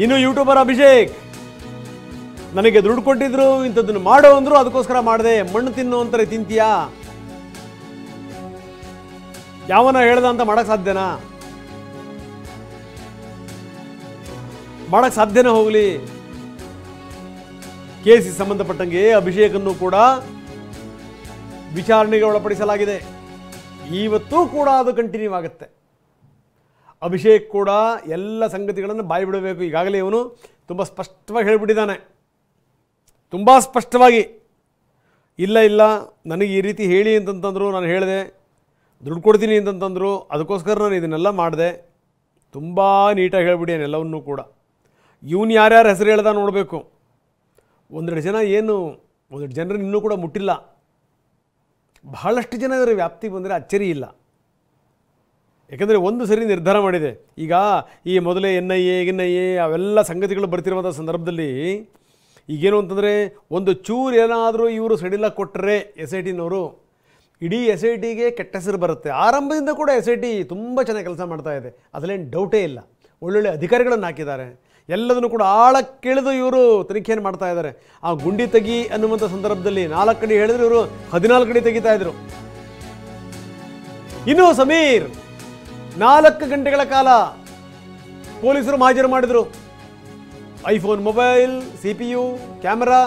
ಇನ್ನು ಯೂಟ್ಯೂಬರ್ ಅಭಿಷೇಕ್ ನನಗೆ ದುಡ್ಡು ಕೊಟ್ಟಿದ್ರು, ಇಂಥದ್ದನ್ನು ಮಾಡೋ ಅಂದ್ರು, ಅದಕ್ಕೋಸ್ಕರ ಮಾಡಿದೆ. ಮಣ್ಣು ತಿನ್ನು ಅಂತಾರೆ, ತಿಂತೀಯಾ? ಯಾವನ ಹೇಳ್ದ ಅಂತ ಮಾಡಕ್ ಸಾಧ್ಯನಾ? ಮಾಡಕ್ ಸಾಧ್ಯನೇ ಹೋಗ್ಲಿ. ಕೇಸಿಗೆ ಸಂಬಂಧಪಟ್ಟಂಗೆ ಅಭಿಷೇಕನ್ನು ಕೂಡ ವಿಚಾರಣೆಗೆ ಒಳಪಡಿಸಲಾಗಿದೆ. ಇವತ್ತೂ ಕೂಡ ಅದು ಕಂಟಿನ್ಯೂ ಆಗುತ್ತೆ. ಅಭಿಷೇಕ್ ಕೂಡ ಎಲ್ಲ ಸಂಗತಿಗಳನ್ನು ಬಾಯಿ ಬಿಡಬೇಕು. ಈಗಾಗಲೇ ಇವನು ತುಂಬ ಸ್ಪಷ್ಟವಾಗಿ ಹೇಳಿಬಿಟ್ಟಿದ್ದಾನೆ, ತುಂಬ ಸ್ಪಷ್ಟವಾಗಿ. ಇಲ್ಲ ನನಗೆ ಈ ರೀತಿ ಹೇಳಿ ಅಂತಂತಂದರು, ನಾನು ಹೇಳಿದೆ. ದುಡ್ಡು ಕೊಡ್ತೀನಿ ಅಂತಂತಂದರು, ಅದಕ್ಕೋಸ್ಕರ ನಾನು ಇದನ್ನೆಲ್ಲ ಮಾಡಿದೆ. ತುಂಬ ನೀಟಾಗಿ ಹೇಳ್ಬಿಟ್ಟಿದ್ದೇನೆ ಎಲ್ಲವನ್ನೂ ಕೂಡ. ಇವನು ಯಾರ್ಯಾರ ಹೆಸರು ಹೇಳ್ದ ನೋಡಬೇಕು. ಒಂದೆರಡು ಜನ ಒಂದೆರಡು ಜನರನ್ನು ಇನ್ನೂ ಕೂಡ ಮುಟ್ಟಿಲ್ಲ. ಬಹಳಷ್ಟು ಜನ ಇದರ ವ್ಯಾಪ್ತಿಗೆ ಬಂದರೆ ಅಚ್ಚರಿ ಇಲ್ಲ. ಯಾಕೆಂದರೆ ಒಂದು ಸರಿ ನಿರ್ಧಾರ ಮಾಡಿದೆ. ಈಗ ಈ ಮೊದಲೇ NIA ಅವೆಲ್ಲ ಸಂಗತಿಗಳು ಬರ್ತಿರುವಂಥ ಸಂದರ್ಭದಲ್ಲಿ ಈಗೇನು ಅಂತಂದರೆ, ಒಂದು ಚೂರು ಏನಾದರೂ ಇವರು ಸಡಿಲಾಗಿ ಕೊಟ್ಟರೆ SITನವರು, ಇಡೀ SITಗೆ ಕೆಟ್ಟ ಹೆಸರು ಬರುತ್ತೆ. ಆರಂಭದಿಂದ ಕೂಡ SIT ತುಂಬ ಚೆನ್ನಾಗಿ ಕೆಲಸ ಮಾಡ್ತಾ ಇದೆ, ಅದರಲ್ಲೇನು ಡೌಟೇ ಇಲ್ಲ. ಒಳ್ಳೊಳ್ಳೆ ಅಧಿಕಾರಿಗಳನ್ನು ಹಾಕಿದ್ದಾರೆ. ಎಲ್ಲದನ್ನು ಕೂಡ ಆಳಕ್ಕಿಳಿದು ಇವರು ತನಿಖೆಯನ್ನು ಮಾಡ್ತಾ ಇದ್ದಾರೆ. ಆ ಗುಂಡಿ ತೆಗಿ ಅನ್ನುವಂಥ ಸಂದರ್ಭದಲ್ಲಿ 4 ಕಡೆ ಹೇಳಿದ್ರೆ ಇವರು 14 ಕಡೆ ತೆಗಿತಾ ಇದ್ರು. ಇನ್ನು ಸಮೀರ್ 4 ಗಂಟೆಗಳ ಕಾಲ ಪೊಲೀಸರು ಹಾಜರು ಮಾಡಿದರು. ಐಫೋನ್ ಮೊಬೈಲ್, CPU, ಕ್ಯಾಮರಾ,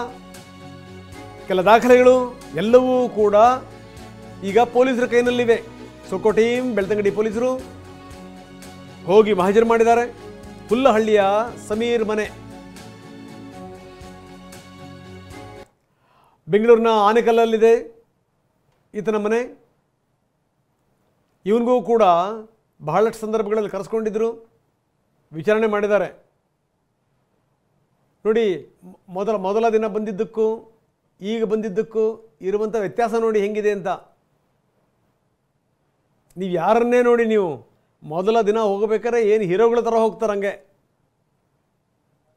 ಕೆಲ ದಾಖಲೆಗಳು ಎಲ್ಲವೂ ಕೂಡ ಈಗ ಪೊಲೀಸರ ಕೈನಲ್ಲಿವೆ. ಸೊಕೋ ಟೀಮ್, ಬೆಳ್ತಂಗಡಿ ಪೊಲೀಸರು ಹೋಗಿ ಹಾಜರು ಮಾಡಿದ್ದಾರೆ. ಹುಲ್ಲಹಳ್ಳಿಯ ಸಮೀರ್ ಮನೆ, ಬೆಂಗಳೂರಿನ ಆನೆಕಲ್ಲಲ್ಲಿದೆ ಈತನ ಮನೆ. ಇವನಿಗೂ ಕೂಡ ಬಹಳಷ್ಟು ಸಂದರ್ಭಗಳಲ್ಲಿ ಕರೆಸ್ಕೊಂಡಿದ್ದರು, ವಿಚಾರಣೆ ಮಾಡಿದ್ದಾರೆ. ನೋಡಿ, ಮೊದಲ ದಿನ ಬಂದಿದ್ದಕ್ಕೂ ಈಗ ಬಂದಿದ್ದಕ್ಕೂ ಇರುವಂಥ ವ್ಯತ್ಯಾಸ ನೋಡಿ ಹೆಂಗಿದೆ ಅಂತ. ನೀವು ಯಾರನ್ನೇ ನೋಡಿ, ನೀವು ಮೊದಲ ದಿನ ಹೋಗಬೇಕಾದ್ರೆ ಏನು ಹೀರೋಗಳ ಥರ ಹೋಗ್ತಾರೆ ಹಂಗೆ.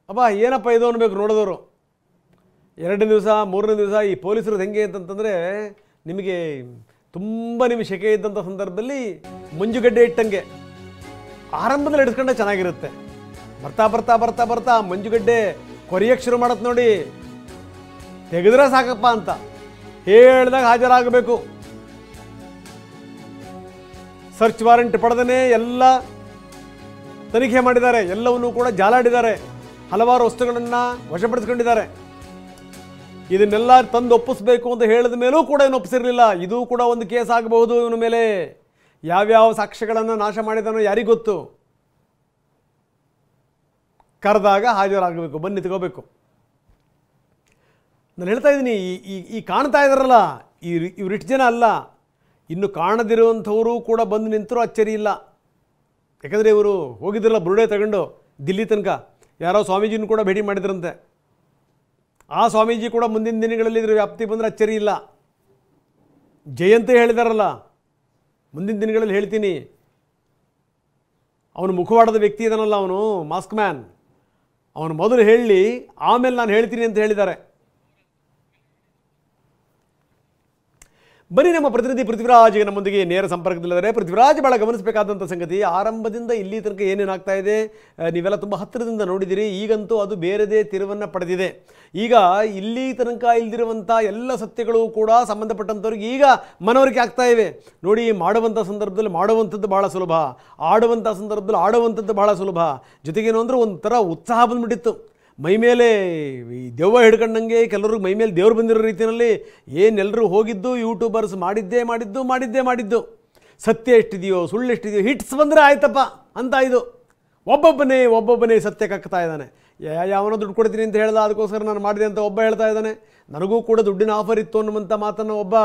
ಅಬ್ಬಾ ಏನಪ್ಪ ಇದು ಅನ್ಬೇಕು ನೋಡಿದವರು. 2ನೇ ದಿವಸ 3ನೇ ದಿವಸ ಈ ಪೊಲೀಸರದ್ದು ಹೆಂಗೆ ಅಂತಂತಂದರೆ, ನಿಮಗೆ ತುಂಬ ನಿಮಗೆ ಶೆಕೆ ಇದ್ದಂಥ ಸಂದರ್ಭದಲ್ಲಿ ಮಂಜುಗಡ್ಡೆ ಇಟ್ಟಂಗೆ ಆರಂಭದಲ್ಲಿ ಹಿಡಿಸ್ಕೊಂಡೆ ಚೆನ್ನಾಗಿರುತ್ತೆ. ಬರ್ತಾ ಬರ್ತಾ ಬರ್ತಾ ಬರ್ತಾ ಮಂಜುಗಡ್ಡೆ ಕೊರಿಯಕ್ಕೆ ಶುರು ಮಾಡತ್ತೆ ನೋಡಿ, ತೆಗೆದ್ರೆ ಸಾಕಪ್ಪ ಅಂತ ಹೇಳ್ದಾಗ ಹಾಜರಾಗಬೇಕು. ಸರ್ಚ್ ವಾರೆಂಟ್ ಪಡೆದನೇ ಎಲ್ಲ ತನಿಖೆ ಮಾಡಿದ್ದಾರೆ, ಎಲ್ಲವನ್ನೂ ಕೂಡ ಜಾಲಾಡಿದ್ದಾರೆ, ಹಲವಾರು ವಸ್ತುಗಳನ್ನು ವಶಪಡಿಸ್ಕೊಂಡಿದ್ದಾರೆ. ಇದನ್ನೆಲ್ಲ ತಂದು ಒಪ್ಪಿಸ್ಬೇಕು ಅಂತ ಹೇಳಿದ ಮೇಲೂ ಕೂಡ ಏನು ಒಪ್ಪಿಸಿರಲಿಲ್ಲ. ಇದು ಕೂಡ ಒಂದು ಕೇಸ್ ಆಗಬಹುದು ಇವನ ಮೇಲೆ. ಯಾವ್ಯಾವ ಸಾಕ್ಷ್ಯಗಳನ್ನು ನಾಶ ಮಾಡಿದಾನೋ ಯಾರಿಗೊತ್ತು. ಕರೆದಾಗ ಹಾಜರಾಗಬೇಕು, ಬನ್ನಿ ತಗೋಬೇಕು. ನಾನು ಹೇಳ್ತಾ ಇದ್ದೀನಿ, ಈ ಕಾಣ್ತಾ ಇದ್ದಾರಲ್ಲ ಇವ್ರು ಇಷ್ಟು ಜನ ಅಲ್ಲ, ಇನ್ನು ಕಾಣದಿರುವಂಥವರು ಕೂಡ ಬಂದು ನಿಂತರೂ ಅಚ್ಚರಿ ಇಲ್ಲ. ಯಾಕಂದರೆ ಇವರು ಹೋಗಿದ್ರಲ್ಲ ಬುರುಡೆ ತಗೊಂಡು ದಿಲ್ಲಿ ತನಕ, ಯಾರೋ ಸ್ವಾಮೀಜಿನೂ ಕೂಡ ಭೇಟಿ ಮಾಡಿದ್ರಂತೆ. ಆ ಸ್ವಾಮೀಜಿ ಕೂಡ ಮುಂದಿನ ದಿನಗಳಲ್ಲಿ ಇದ್ರ ವ್ಯಾಪ್ತಿ ಬಂದರೆ ಅಚ್ಚರಿ ಇಲ್ಲ. ಜಯಂತ ಹೇಳಿದಾರಲ್ಲ, ಮುಂದಿನ ದಿನಗಳಲ್ಲಿ ಹೇಳ್ತೀನಿ, ಅವನು ಮುಖವಾಡದ ವ್ಯಕ್ತಿ ಇದನ್ನಲ್ಲ, ಅವನು ಮಾಸ್ಕ್ ಮ್ಯಾನ್, ಅವನು ಮೊದಲು ಹೇಳಿ ಆಮೇಲೆ ನಾನು ಹೇಳ್ತೀನಿ ಅಂತ ಹೇಳಿದ್ದಾರೆ. ಬನ್ನಿ ನಮ್ಮ ಪ್ರತಿನಿಧಿ ಪೃಥ್ವಿರಾಜ್ ನಮ್ಮೊಂದಿಗೆ ನೇರ ಸಂಪರ್ಕದಲ್ಲಿದ್ದಾರೆ. ಪೃಥ್ವಿರಾಜ್, ಭಾಳ ಗಮನಿಸಬೇಕಾದಂಥ ಸಂಗತಿ, ಆರಂಭದಿಂದ ಇಲ್ಲಿ ತನಕ ಏನೇನಾಗ್ತಾ ಇದೆ ನೀವೆಲ್ಲ ತುಂಬ ಹತ್ತಿರದಿಂದ ನೋಡಿದಿರಿ. ಈಗಂತೂ ಅದು ಬೇರೆದೇ ತಿರುವನ್ನು ಪಡೆದಿದೆ. ಈಗ ಇಲ್ಲಿ ತನಕ ಇಲ್ದಿರುವಂಥ ಎಲ್ಲ ಸತ್ಯಗಳು ಕೂಡ ಸಂಬಂಧಪಟ್ಟಂಥವ್ರಿಗೆ ಈಗ ಮನವರಿಕೆ ಆಗ್ತಾ ಇವೆ. ನೋಡಿ, ಮಾಡುವಂಥ ಸಂದರ್ಭದಲ್ಲಿ ಮಾಡುವಂಥದ್ದು ಭಾಳ ಸುಲಭ, ಆಡುವಂಥ ಸಂದರ್ಭದಲ್ಲಿ ಆಡುವಂಥದ್ದು ಭಾಳ ಸುಲಭ. ಜೊತೆಗೇನು ಅಂದರೆ ಒಂಥರ ಉತ್ಸಾಹ ಬಂದುಬಿಟ್ಟಿತ್ತು ಮೈಮೇಲೆ. ಈ ದೆವ್ವ ಹಿಡ್ಕೊಂಡಂಗೆ ಕೆಲವ್ರಿಗೆ ಮೈಮೇಲೆ ದೇವ್ರು ಬಂದಿರೋ ರೀತಿಯಲ್ಲಿ ಏನೆಲ್ಲರೂ ಹೋಗಿದ್ದು ಯೂಟ್ಯೂಬರ್ಸ್ ಮಾಡಿದ್ದು ಸತ್ಯ ಎಷ್ಟಿದೆಯೋ ಸುಳ್ಳು ಎಷ್ಟಿದೆಯೋ ಹಿಟ್ಸ್ ಬಂದರೆ ಆಯ್ತಪ್ಪ ಅಂತ. ಇದು ಒಬ್ಬೊಬ್ಬನೇ ಸತ್ಯಕ್ಕಾಗ್ತಾ ಇದ್ದಾನೆ. ಯಾವನೋ ದುಡ್ಡು ಕೊಡ್ತೀನಿ ಅಂತ ಹೇಳ್ದ, ಅದಕ್ಕೋಸ್ಕರ ನಾನು ಮಾಡಿದೆ ಅಂತ ಒಬ್ಬ ಹೇಳ್ತಾ ಇದ್ದಾನೆ. ನನಗೂ ಕೂಡ ದುಡ್ಡಿನ ಆಫರ್ ಇತ್ತು ಅನ್ನುವಂಥ ಮಾತನ್ನು ಒಬ್ಬ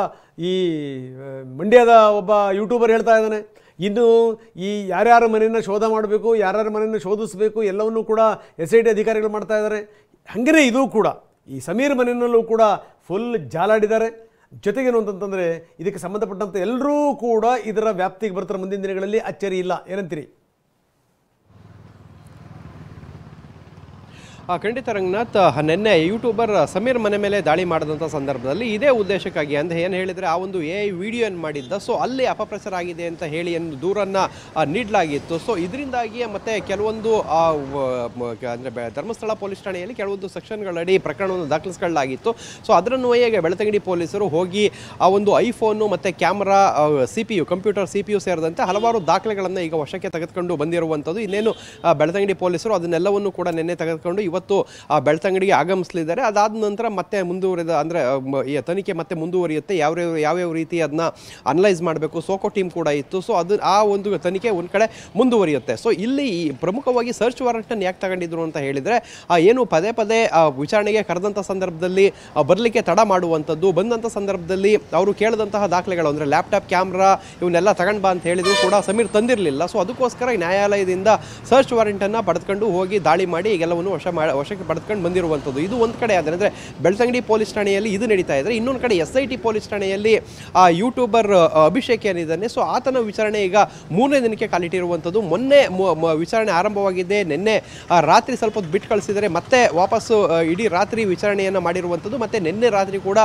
ಈ ಮಂಡ್ಯದ ಒಬ್ಬ ಯೂಟ್ಯೂಬರ್ ಹೇಳ್ತಾ ಇದ್ದಾನೆ. ಇನ್ನು ಈ ಯಾರ್ಯಾರ ಮನೆಯನ್ನು ಶೋಧ ಮಾಡಬೇಕು, ಯಾರ್ಯಾರ ಮನೆಯನ್ನು ಶೋಧಿಸಬೇಕು ಎಲ್ಲವನ್ನೂ ಕೂಡ SIT ಅಧಿಕಾರಿಗಳು ಮಾಡ್ತಾ ಇದ್ದಾರೆ. ಹಾಗೆಯೇ ಇದು ಕೂಡ ಈ ಸಮೀರ್ ಮನೆಯಲ್ಲೂ ಕೂಡ ಫುಲ್ ಜಾಲಾಡಿದ್ದಾರೆ. ಜೊತೆಗೇನು ಅಂತಂತಂದರೆ ಇದಕ್ಕೆ ಸಂಬಂಧಪಟ್ಟಂತೆ ಎಲ್ಲರೂ ಕೂಡ ಇದರ ವ್ಯಾಪ್ತಿಗೆ ಬರ್ತಾರೆ ಮುಂದಿನ ದಿನಗಳಲ್ಲಿ. ಅಚ್ಚರಿ ಇಲ್ಲ, ಏನಂತೀರಿ? ಖಂಡಿತ ರಂಗನಾಥ್, ನಿನ್ನೆ ಯೂಟ್ಯೂಬರ್ ಸಮೀರ್ ಮನೆ ಮೇಲೆ ದಾಳಿ ಮಾಡಿದಂಥ ಸಂದರ್ಭದಲ್ಲಿ ಇದೇ ಉದ್ದೇಶಕ್ಕಾಗಿ ಅಂತ ಏನು ಹೇಳಿದರೆ ಆ ಒಂದು AI ವಿಡಿಯೋ ಏನು ಮಾಡಿದ್ದ, ಸೊ ಅಲ್ಲಿ ಅಪಪ್ರಚಾರ ಆಗಿದೆ ಅಂತ ಹೇಳಿ ಏನು ದೂರನ್ನು ನೀಡಲಾಗಿತ್ತು. ಸೊ ಇದರಿಂದಾಗಿ ಮತ್ತೆ ಕೆಲವೊಂದು ಅಂದರೆ ಧರ್ಮಸ್ಥಳ ಪೊಲೀಸ್ ಠಾಣೆಯಲ್ಲಿ ಕೆಲವೊಂದು ಸೆಕ್ಷನ್ಗಳಡಿ ಪ್ರಕರಣವನ್ನು ದಾಖಲಿಸಿಕೊಳ್ಳಲಾಗಿತ್ತು. ಸೊ ಅದರನ್ವಯ ಬೆಳ್ತಂಗಡಿ ಪೊಲೀಸರು ಹೋಗಿ ಆ ಒಂದು ಐಫೋನು ಮತ್ತು ಕ್ಯಾಮ್ರಾ, CPU ಕಂಪ್ಯೂಟರ್ CPU ಸೇರಿದಂತೆ ಹಲವಾರು ದಾಖಲೆಗಳನ್ನು ಈಗ ವಶಕ್ಕೆ ತೆಗೆದುಕೊಂಡು ಬಂದಿರುವಂಥದ್ದು. ಇನ್ನೇನು ಬೆಳ್ತಂಗಡಿ ಪೊಲೀಸರು ಅದನ್ನೆಲ್ಲವನ್ನು ಕೂಡ ನಿನ್ನೆ ತೆಗೆದುಕೊಂಡು ಇವತ್ತು ಬೆಳ್ತಂಗಡಿಗೆ ಆಗಮಿಸಲಿದ್ದಾರೆ. ಅದಾದ ನಂತರ ಮತ್ತೆ ಮುಂದುವರಿದ ಅಂದರೆ ಈ ತನಿಖೆ ಮತ್ತೆ ಮುಂದುವರಿಯುತ್ತೆ. ಯಾವ್ಯಾವ ರೀತಿ ಅದನ್ನ ಅನಲೈಸ್ ಮಾಡಬೇಕು, ಸೋಕೋ ಟೀಮ್ ಕೂಡ ಇತ್ತು. ಸೊ ಅದು ಆ ಒಂದು ತನಿಖೆ ಒಂದು ಕಡೆ ಮುಂದುವರಿಯುತ್ತೆ. ಸೊ ಇಲ್ಲಿ ಪ್ರಮುಖವಾಗಿ ಸರ್ಚ್ ವಾರೆಂಟನ್ನು ಯಾಕೆ ತಗೊಂಡಿದ್ರು ಅಂತ ಹೇಳಿದರೆ, ಏನು ಪದೇ ಪದೇ ವಿಚಾರಣೆಗೆ ಕರೆದಂಥ ಸಂದರ್ಭದಲ್ಲಿ ಬರಲಿಕ್ಕೆ ತಡ ಮಾಡುವಂಥದ್ದು, ಬಂದಂಥ ಸಂದರ್ಭದಲ್ಲಿ ಅವರು ಕೇಳಿದಂತಹ ದಾಖಲೆಗಳು ಅಂದರೆ ಲ್ಯಾಪ್ಟಾಪ್, ಕ್ಯಾಮ್ರಾ ಇವನ್ನೆಲ್ಲ ತಗೊಂಡು ಬಾ ಅಂತ ಹೇಳಿದ್ರು ಕೂಡ ಸಮೀರ್ ತಂದಿರಲಿಲ್ಲ. ಸೊ ಅದಕ್ಕೋಸ್ಕರ ನ್ಯಾಯಾಲಯದಿಂದ ಸರ್ಚ್ ವಾರೆಂಟನ್ನು ಪಡೆದುಕೊಂಡು ಹೋಗಿ ದಾಳಿ ಮಾಡಿ ಈಗೆಲ್ಲವನ್ನು ವಶಕ್ಕೆ ಪಡೆದುಕೊಂಡು ಬಂದಿರುವಂಥದ್ದು. ಇದು ಒಂದು ಕಡೆ ಆದರೆ ಅಂದರೆ ಬೆಳ್ತಂಗಡಿ ಪೊಲೀಸ್ ಠಾಣೆಯಲ್ಲಿ ಇದು ನಡೀತಾ ಇದ್ದರೆ, ಇನ್ನೊಂದು ಕಡೆ SIT ಪೊಲೀಸ್ ಠಾಣೆಯಲ್ಲಿ ಆ ಯೂಟ್ಯೂಬರ್ ಅಭಿಷೇಕ್ ಏನಿದ್ದಾನೆ, ಸೊ ಆತನ ವಿಚಾರಣೆ ಈಗ 3ನೇ ದಿನಕ್ಕೆ ಕಾಲಿಟ್ಟಿರುವಂಥದ್ದು. ಮೊನ್ನೆ ವಿಚಾರಣೆ ಆರಂಭವಾಗಿದೆ. ನಿನ್ನೆ ರಾತ್ರಿ ಸ್ವಲ್ಪ ಹೊತ್ತು ಬಿಟ್ಟು ಕಳಿಸಿದರೆ ಮತ್ತೆ ವಾಪಸ್ಸು ಇಡೀ ರಾತ್ರಿ ವಿಚಾರಣೆಯನ್ನು ಮಾಡಿರುವಂಥದ್ದು. ಮತ್ತು ನಿನ್ನೆ ರಾತ್ರಿ ಕೂಡ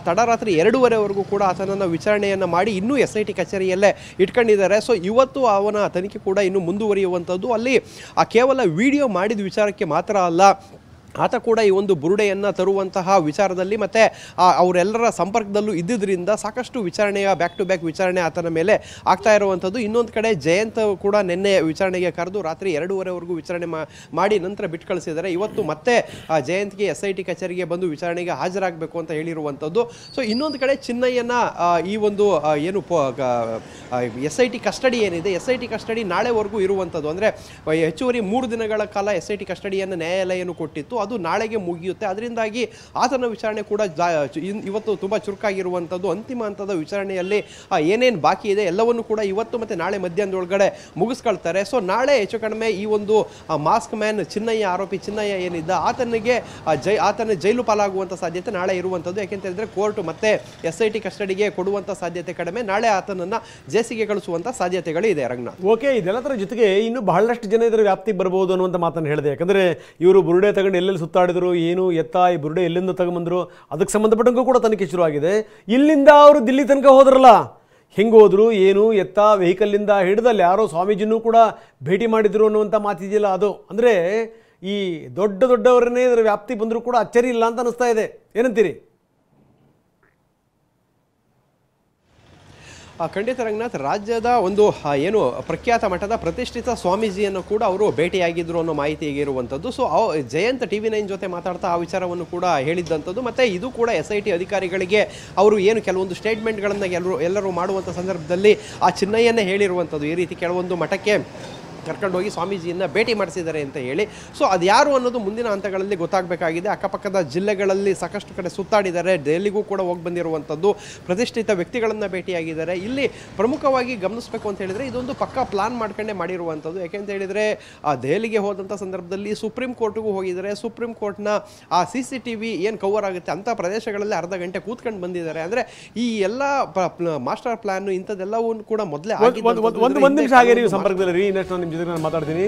ತಡರಾತ್ರಿ 2:30ವರೆಗೂ ಕೂಡ ಆತನನ್ನು ವಿಚಾರಣೆಯನ್ನು ಮಾಡಿ ಇನ್ನೂ SIT ಕಚೇರಿಯಲ್ಲೇ ಇಟ್ಕೊಂಡಿದ್ದಾರೆ. ಸೊ ಇವತ್ತು ಅವನ ತನಿಖೆ ಕೂಡ ಇನ್ನೂ ಮುಂದುವರಿಯುವಂಥದ್ದು. ಅಲ್ಲಿ ಕೇವಲ ವಿಡಿಯೋ ಮಾಡಿದ ವಿಚಾರಕ್ಕೆ ಮಾತ್ರ ಅಲ್ಲ, ಆತ ಕೂಡ ಈ ಒಂದು ಬುರುಡೆಯನ್ನು ತರುವಂತಹ ವಿಚಾರದಲ್ಲಿ ಮತ್ತು ಅವರೆಲ್ಲರ ಸಂಪರ್ಕದಲ್ಲೂ ಇದ್ದಿದ್ದರಿಂದ ಸಾಕಷ್ಟು ವಿಚಾರಣೆಯ ಬ್ಯಾಕ್ ಟು ಬ್ಯಾಕ್ ವಿಚಾರಣೆ ಆತನ ಮೇಲೆ ಆಗ್ತಾ ಇರುವಂಥದ್ದು. ಇನ್ನೊಂದು ಕಡೆ ಜಯಂತ್ ಕೂಡ ನಿನ್ನೆ ವಿಚಾರಣೆಗೆ ಕರೆದು ರಾತ್ರಿ 2:30ವರೆಗೂ ವಿಚಾರಣೆ ಮಾಡಿ ನಂತರ ಬಿಟ್ಟು ಕಳಿಸಿದ್ದಾರೆ. ಇವತ್ತು ಮತ್ತೆ ಜಯಂತ್ಗೆ SIT ಕಚೇರಿಗೆ ಬಂದು ವಿಚಾರಣೆಗೆ ಹಾಜರಾಗಬೇಕು ಅಂತ ಹೇಳಿರುವಂಥದ್ದು. ಸೊ ಇನ್ನೊಂದು ಕಡೆ ಚಿನ್ನಯ್ಯನ ಈ ಒಂದು ಏನು SIT ಕಸ್ಟಡಿ ಏನಿದೆ, SIT ಕಸ್ಟಡಿ ನಾಳೆವರೆಗೂ ಇರುವಂಥದ್ದು. ಅಂದರೆ ಹೆಚ್ಚುವರಿ 3 ದಿನಗಳ ಕಾಲ SIT ಕಸ್ಟಡಿಯನ್ನು ನ್ಯಾಯಾಲಯನು ಕೊಟ್ಟಿತ್ತು. ಅದು ನಾಳೆಗೆ ಮುಗಿಯುತ್ತೆ. ಅದರಿಂದಾಗಿ ಆತನ ವಿಚಾರಣೆ ಕೂಡ ಇವತ್ತು ತುಂಬ ಚುರುಕಾಗಿರುವಂಥದ್ದು. ಅಂತಿಮ ಹಂತದ ವಿಚಾರಣೆಯಲ್ಲಿ ಏನೇನು ಬಾಕಿ ಇದೆ ಎಲ್ಲವನ್ನು ಕೂಡ ಇವತ್ತು ಮತ್ತು ನಾಳೆ ಮಧ್ಯಾಹ್ನದೊಳಗಡೆ ಮುಗಿಸ್ಕೊಳ್ತಾರೆ. ಸೊ ನಾಳೆ ಹೆಚ್ಚು ಕಡಿಮೆ ಈ ಒಂದು ಮಾಸ್ಕ್ ಮ್ಯಾನ್ ಚಿನ್ನಯ್ಯ, ಆರೋಪಿ ಚಿನ್ನಯ್ಯ ಏನಿದ್ದ ಆತನ ಜೈಲು ಪಾಲಾಗುವಂಥ ಸಾಧ್ಯತೆ ನಾಳೆ ಇರುವಂಥದ್ದು. ಯಾಕೆಂತ ಹೇಳಿದ್ರೆ ಕೋರ್ಟ್ ಮತ್ತೆ SIT ಕಸ್ಟಡಿಗೆ ಕೊಡುವಂಥ ಸಾಧ್ಯತೆ ಕಡಿಮೆ. ನಾಳೆ ಆತನನ್ನು ಜೇಸಿಗೆ ಕಳಿಸುವಂಥ ಸಾಧ್ಯತೆಗಳು ಇದೆ. ರಂಗನಾಥ್, ಓಕೆ, ಇದೆಲ್ಲದರ ಜೊತೆಗೆ ಇನ್ನು ಬಹಳಷ್ಟು ಜನ ಇದರ ವ್ಯಾಪ್ತಿಗೆ ಬರ್ಬೋದು ಅನ್ನುವಂಥ ಮಾತನ್ನು ಹೇಳಿದೆ. ಯಾಕಂದರೆ ಇವರು ಬುರುಡೆ ತಗೊಂಡು ಎಲ್ಲೆಲ್ಲಿ ಸುತ್ತಾಡಿದ್ರು, ಏನು ಎತ್ತ ಈ ಬುರುಡೆ ಎಲ್ಲಿಂದ ತಗೊಂಬಂದ್ರು, ಅದಕ್ಕೆ ಸಂಬಂಧಪಟ್ಟಂಗೂ ಕೂಡ ತನಿಖೆ ಶುರುವಾಗಿದೆ. ಇಲ್ಲಿಂದ ಅವರು ದಿಲ್ಲಿ ತನಕ ಹೋದ್ರಲ್ಲ, ಹೆಂಗೆ ಹೋದ್ರು, ಏನು ಎತ್ತ, ವೆಹಿಕಲ್ಲಿಂದ ಹಿಡಿದಲ್ಲಿ ಯಾರೋ ಸ್ವಾಮೀಜಿನೂ ಕೂಡ ಭೇಟಿ ಮಾಡಿದ್ರು ಅನ್ನುವಂಥ ಮಾತಿದೆಯಲ್ಲ, ಅದು ಅಂದರೆ ಈ ದೊಡ್ಡವರನ್ನೇ ಇದರ ವ್ಯಾಪ್ತಿ ಬಂದರೂ ಕೂಡ ಅಚ್ಚರಿ ಇಲ್ಲ ಅಂತ ಅನಿಸ್ತಾ ಇದೆ. ಏನಂತೀರಿ? ಖಂಡಿತ ರಂಗನಾಥ್, ರಾಜ್ಯದ ಒಂದು ಏನು ಪ್ರಖ್ಯಾತ ಮಠದ ಪ್ರತಿಷ್ಠಿತ ಸ್ವಾಮೀಜಿಯನ್ನು ಕೂಡ ಅವರು ಭೇಟಿಯಾಗಿದ್ರು ಅನ್ನೋ ಮಾಹಿತಿ ಇರುವಂಥದ್ದು. ಸೊ ಜಯಂತ್ TV9 ಜೊತೆ ಮಾತಾಡ್ತಾ ಆ ವಿಚಾರವನ್ನು ಕೂಡ ಹೇಳಿದ್ದಂಥದ್ದು. ಮತ್ತು ಇದು ಕೂಡ SIT ಅಧಿಕಾರಿಗಳಿಗೆ ಅವರು ಏನು ಕೆಲವೊಂದು ಸ್ಟೇಟ್ಮೆಂಟ್ಗಳನ್ನು ಎಲ್ಲರೂ ಮಾಡುವಂಥ ಸಂದರ್ಭದಲ್ಲಿ ಆ ಚಿನ್ನಯ್ಯನ್ನೇ ಹೇಳಿರುವಂಥದ್ದು. ಈ ರೀತಿ ಕೆಲವೊಂದು ಮಠಕ್ಕೆ ಕರ್ಕೊಂಡೋಗಿ ಸ್ವಾಮೀಜಿಯನ್ನು ಭೇಟಿ ಮಾಡಿಸಿದ್ದಾರೆ ಅಂತ ಹೇಳಿ. ಸೊ ಅದು ಯಾರು ಅನ್ನೋದು ಮುಂದಿನ ಹಂತಗಳಲ್ಲಿ ಗೊತ್ತಾಗಬೇಕಾಗಿದೆ. ಅಕ್ಕಪಕ್ಕದ ಜಿಲ್ಲೆಗಳಲ್ಲಿ ಸಾಕಷ್ಟು ಕಡೆ ಸುತ್ತಾಡಿದ್ದಾರೆ, ದೆಹಲಿಗೂ ಕೂಡ ಹೋಗಿ ಬಂದಿರುವಂಥದ್ದು, ಪ್ರತಿಷ್ಠಿತ ವ್ಯಕ್ತಿಗಳನ್ನು ಭೇಟಿಯಾಗಿದ್ದಾರೆ. ಇಲ್ಲಿ ಪ್ರಮುಖವಾಗಿ ಗಮನಿಸಬೇಕು ಅಂತ ಹೇಳಿದರೆ ಇದೊಂದು ಪಕ್ಕಾ ಪ್ಲಾನ್ ಮಾಡ್ಕೊಂಡೇ ಮಾಡಿರುವಂಥದ್ದು. ಯಾಕೆಂತ ಹೇಳಿದರೆ ದೆಹಲಿಗೆ ಹೋದಂಥ ಸಂದರ್ಭದಲ್ಲಿ ಸುಪ್ರೀಂ ಕೋರ್ಟ್ಗೂ ಹೋಗಿದ್ದಾರೆ. ಸುಪ್ರೀಂ ಕೋರ್ಟ್ನ ಆ CCTV ಏನು ಕವರ್ ಆಗುತ್ತೆ ಅಂಥ ಪ್ರದೇಶಗಳಲ್ಲಿ ಅರ್ಧ ಗಂಟೆ ಕೂತ್ಕೊಂಡು ಬಂದಿದ್ದಾರೆ. ಅಂದರೆ ಈ ಎಲ್ಲ ಮಾಸ್ಟರ್ ಪ್ಲಾನ್ ಇಂಥದ್ದೆಲ್ಲವೂ ಕೂಡ ಮೊದಲೇ ಒಂದು ನಿಮಿಷ ಹಾಗೆ ನೀವು ಸಂಪರ್ಕದಲ್ಲಿ ಇನ್ನಷ್ಟು ನಿಮ್ಮ ಜೊತೆ ನಾನು ಮಾತಾಡ್ತೀನಿ.